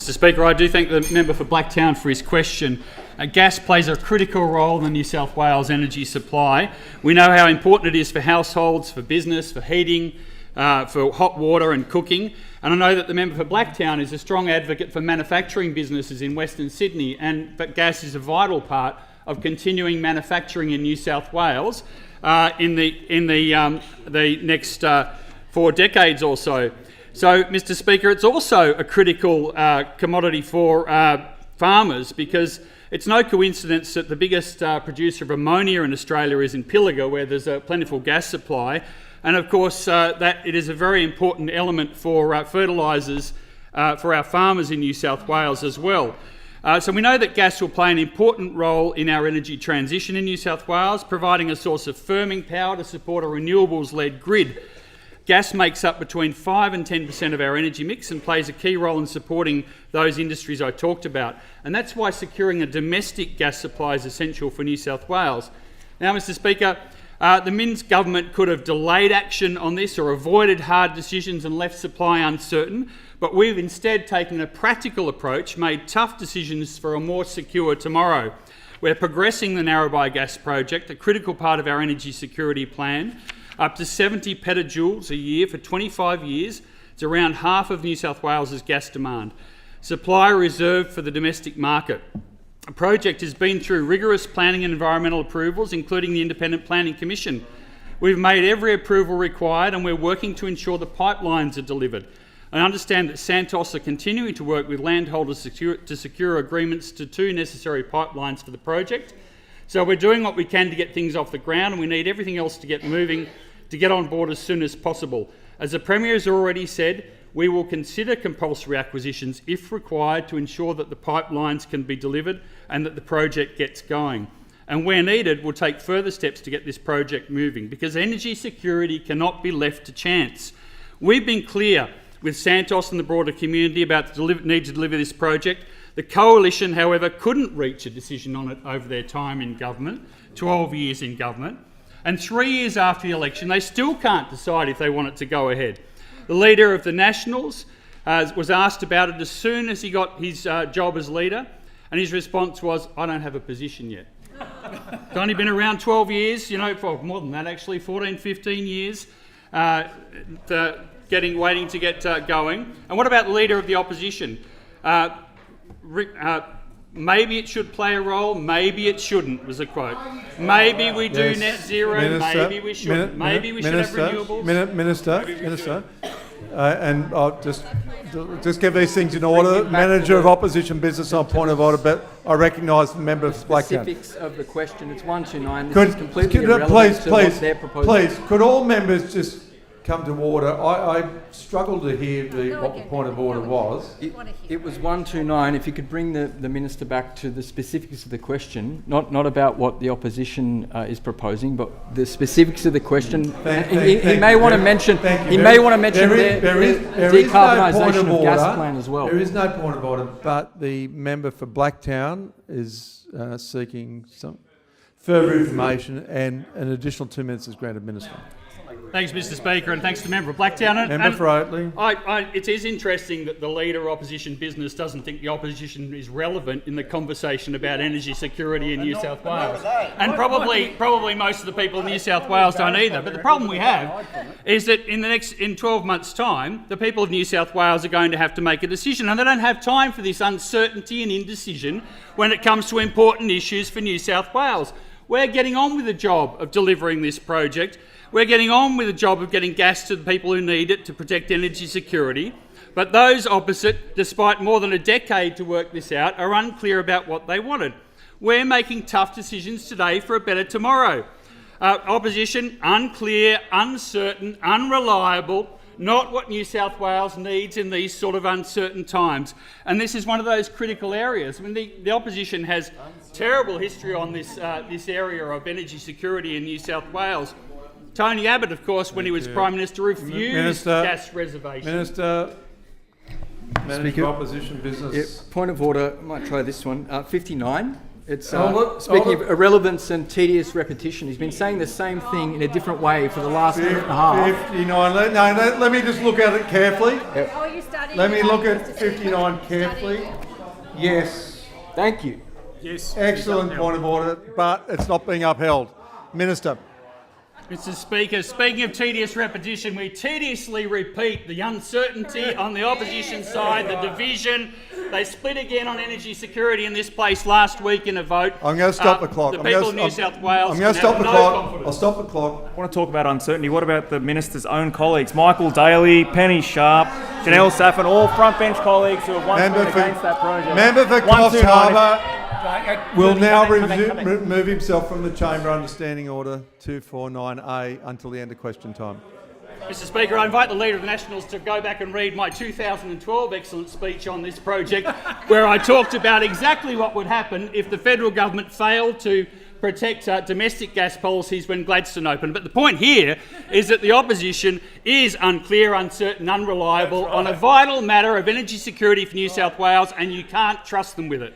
Mr Speaker, I do thank the member for Blacktown for his question. Gas plays a critical role in the New South Wales energy supply. We know how important it is for households, for business, for heating, for hot water and cooking. And I know that the member for Blacktown is a strong advocate for manufacturing businesses in Western Sydney, but gas is a vital part of continuing manufacturing in New South Wales in the next 4 decades or so. So, Mr Speaker, it's also a critical commodity for farmers, because it's no coincidence that the biggest producer of ammonia in Australia is in Pilliga, where there's a plentiful gas supply. And of course, that it is a very important element for fertilisers for our farmers in New South Wales as well. So we know that gas will play an important role in our energy transition in New South Wales, providing a source of firming power to support a renewables-led grid. Gas makes up between 5 and 10% of our energy mix and plays a key role in supporting those industries I talked about. And that's why securing a domestic gas supply is essential for New South Wales. Now, Mr Speaker, the Minns government could have delayed action on this or avoided hard decisions and left supply uncertain, but we've instead taken a practical approach, made tough decisions for a more secure tomorrow. We're progressing the Narrabri gas project, a critical part of our energy security plan, up to 70 petajoules a year for 25 years. It's around half of New South Wales's gas demand. Supply reserved for the domestic market. The project has been through rigorous planning and environmental approvals, including the Independent Planning Commission. We've made every approval required, and we're working to ensure the pipelines are delivered. I understand that Santos are continuing to work with landholders to secure agreements to 2 necessary pipelines for the project. So we're doing what we can to get things off the ground, and we need everything else to get moving, to get on board as soon as possible. As the Premier has already said, we will consider compulsory acquisitions if required to ensure that the pipelines can be delivered and that the project gets going. And where needed, we'll take further steps to get this project moving, because energy security cannot be left to chance. We've been clear with Santos and the broader community about the need to deliver this project. The Coalition, however, couldn't reach a decision on it over their time in government, 12 years in government, and 3 years after the election, they still can't decide if they want it to go ahead. The leader of the Nationals was asked about it as soon as he got his job as leader, and his response was, "I don't have a position yet." It's only been around 12 years, for more than that actually, 14, 15 years, waiting to get going. And what about the leader of the opposition? Maybe it should play a role, maybe it shouldn't, was a quote. Maybe we do net zero, Minister, maybe we shouldn't. Maybe we should have renewables. Minister, and I'll just get these things in order. Manager of Opposition Business on point of order, but I recognise the member for Blacktown. Specifics of the question, it's 129. This is completely irrelevant to what they're proposing. Please, could all members just come to order? I struggled to hear what the point of order was. It was 129. If you could bring the Minister back to the specifics of the question, not about what the opposition is proposing, but the specifics of the question. He may want to mention the decarbonisation of gas plan as well. There is no point of order, but the member for Blacktown is seeking some further information, and an additional 2 minutes is granted, Minister. Thanks, Mr Speaker, and thanks to the member for Blacktown. Member for Oatley. It is interesting that the leader of opposition business doesn't think the opposition is relevant in the conversation about energy security in New South Wales. And probably most of the people in New South Wales don't either. But the problem we have is that in 12 months' time, the people of New South Wales are going to have to make a decision, and they don't have time for this uncertainty and indecision when it comes to important issues for New South Wales. We're getting on with the job of delivering this project. We're getting on with the job of getting gas to the people who need it to protect energy security. But those opposite, despite more than a decade to work this out, are unclear about what they wanted. We're making tough decisions today for a better tomorrow. Opposition, unclear, uncertain, unreliable, not what New South Wales needs in these sort of uncertain times. And this is one of those critical areas. I mean, the opposition has terrible history on this area of energy security in New South Wales. Tony Abbott, of course, when he was Prime Minister, refused gas reservations. Minister, Manager of Opposition Business. Point of order, I might try this one. 59. It's Hold speaking it. of irrelevance and tedious repetition. He's been saying the same thing in a different way for the last minute and a half. 59. Let me just look at it carefully. Oh, you studying? Let me look at Mr. 59 Speaker? carefully. Studying? Yes. Thank you. Yes. Excellent point of order, but it's not being upheld. Minister. Mr. Speaker, speaking of tedious repetition, we tediously repeat the uncertainty on the opposition side, the division. They split again on energy security in this place last week in a vote. I'm going to stop the clock. The people of New South Wales I'm going to can stop have the no clock. confidence. I'll stop the clock. I want to talk about uncertainty. What about the minister's own colleagues? Michael Daly, Penny Sharp, Janelle Saffin, all frontbench colleagues who have once been against that project. Member for 129. Coffs Harbour will now Come in. remove himself from the chamber under Standing Order 249A until the end of question time. Mr. Speaker, I invite the Leader of the Nationals to go back and read my 2012 excellent speech on this project, where I talked about exactly what would happen if the federal government failed to protect domestic gas policies when Gladstone opened. But the point here is that the opposition is unclear, uncertain, unreliable on a vital matter of energy security for New South Wales, and you can't trust them with it.